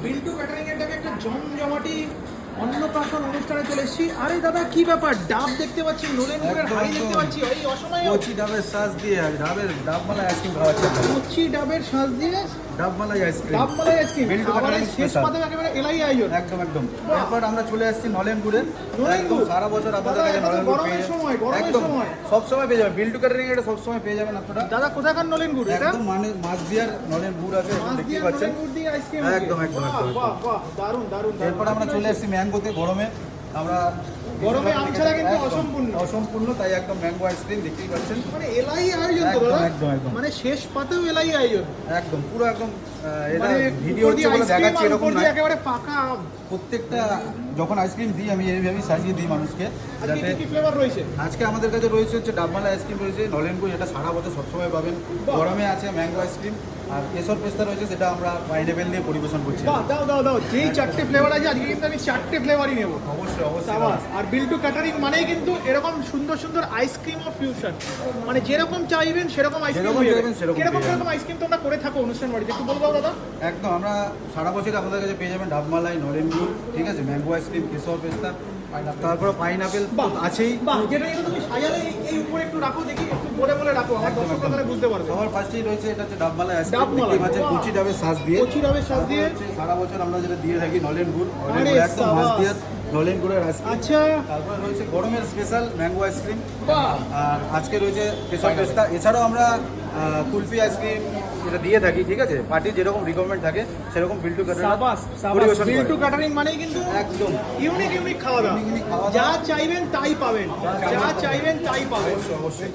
Biltu catering এর থেকে একটা জমজমাটি অন্নপ্রাশন অনুষ্ঠানে চলে এসেছি। আরে দাদা কি ব্যাপার, ডাব দেখতে পাচ্ছি, নলেন গুড়ের হাড়ি দেখতে পাচ্ছি, এই অসময়ে কচি ডাবের শ্বাস দিয়ে ডাবমালাই আইসক্রিম খাওয়াচ্ছে। কচি ডাবের শাঁস দিয়ে ডাবমালাই আইসক্রিম। ডাবমালাই আইসক্রিম। বিল্টু আবার ক্যাটারিং শেষ স্পেশাল। পাতে একেবারে এলাই আয়োজন। একদম একদম। এরপর আমরা চলে আসছি নলেন গুড়ের। নলেন একদম গুড়? সারা বছর আপনাদের দাদা, কাছে এটা তো নলেন গুড় গরমের পেয়ে সময়, গরমের একদম সময়। সব সময় পেয়ে যাবেন। বিল্টু ক্যাটারিং এটা সব সময় পেয়ে যাবেন আপনারা। দাদা কোথাকার নলেন গুড় এটা? একদম মানে মাছ দিয়ার নলেন গুড় আছে, মাছ দেখতেই দিয়ে পাচ্ছেন। নলেন গুড় দিয়ে আইসক্রিম একদম, একদম, বাহ, একদম, বাহ বাহ, দারুণ দারুণ দারুণ। এরপর আমরা চলে আসছি ম্যাঙ্গোতে। গরমে আমরা গরমে আম ছাড়া কিন্তু একদম অসম্পূর্ণ। অসম্পূর্ণ, তাই একদম ম্যাঙ্গো আইসক্রিম দেখতেই পাচ্ছেন। মানে এলাই আয়োজন তো একদম, দাদা। একদম, একদম। মানে শেষ পাতেও এলাই আয়োজন। একদম পুরো একদম এটা মানে ভিডিও উপর হচ্ছে দিয়ে বলে আইসক্রিম দেখাচ্ছি আর এরকম উপর না। দিয়ে একেবারে পাকা আম। প্রত্যেকটা যখন আইসক্রিম দিই আমি এইভাবেই সাজিয়ে দিই মানুষকে, আজকে যাতে কি কি ফ্লেভার রয়েছে? আজকে আমাদের কাছে রয়েছে হচ্ছে ডাবমালাই আইসক্রিম রয়েছে, নলেন গুড়, এটা সারা বছর সবসময় পাবেন। বাহ। গরমে আছে ম্যাঙ্গো আইসক্রিম, আর কেশর পেস্তা রয়েছে, সেটা আমরা পাইনাপেল দিয়ে পরিবেশন করছি। বাহ, দাও দাও দাও, যেই চারটে ফ্লেভার আছে আজকে কিন্তু আমি চারটে ফ্লেভারই নেব। অবশ্যই অবশ্যই। সাবাস। আর বিল্টু ক্যাটারিং মানেই কিন্তু এরকম সুন্দর সুন্দর আইসক্রিম অফ ফিউশন, মানে যেরকম চাইবেন সেরকম আইসক্রিম যেরকম হয়ে যাবে। চাইবেন সেরকম কিরকম পেয়ে যাবেন। কিরকম আইসক্রিম তোমরা করে থাকো অনুষ্ঠান বাড়িতে একটু বলবো দাদা? একদম, আমরা সারা বছর আপনাদের কাছে পেয়ে যাবেন ডাবমালাই, নলেন গুড়, ঠিক আছে, ম্যাঙ্গো আইসক্রিম, কেশর পেস্তা, তারপরে পাইনাপেল বাহ আছেই। বাহ, যেটা কিন্তু তুমি সাজালে এই উপরে একটু রাখো, দেখি একটু বলে বলে রাখো, আমার একদম, দর্শকরা একদম। তাহলে বুঝতে পারবে। সবার ফার্স্টেই রয়েছে এটা হচ্ছে ডাবমালাই আইসক্রিম, ডাবমালাই, দেখতেই পাচ্ছেন, বাহ। কচি ডাবের শ্বাস দিয়ে। কচি ডাবের শাঁস দিয়ে। তারপর হচ্ছে সারা বছর আমরা যেটা দিয়ে থাকি নলেন গুড়, আরে একদম মাছ সাবাস। দিয়ে নলেন গুড়ের আইসক্রিম। আচ্ছা তারপরে রয়েছে গরমের স্পেশাল ম্যাঙ্গো আইসক্রিম, বাহ। আর আজকে রয়েছে কেশর পেস্তা। এছাড়াও আমরা কুলফি আইসক্রিম এটা দিয়ে থাকি, ঠিক আছে, পার্টি যেরকম রিকোয়ারমেন্ট থাকে সেরকম বিল্টু সাবাস সাবাস। পরিবেশন করে। বিল্টু ক্যাটারিং মানেই কিন্তু একদম ইউনিক ইউনিক খাওয়া দাওয়া। ইউনিক খাওয়া যা দাওয়া। চাইবেন তাই পাবেন, যা চাইবেন তাই পাবেন। অবশ্যই অবশ্যই।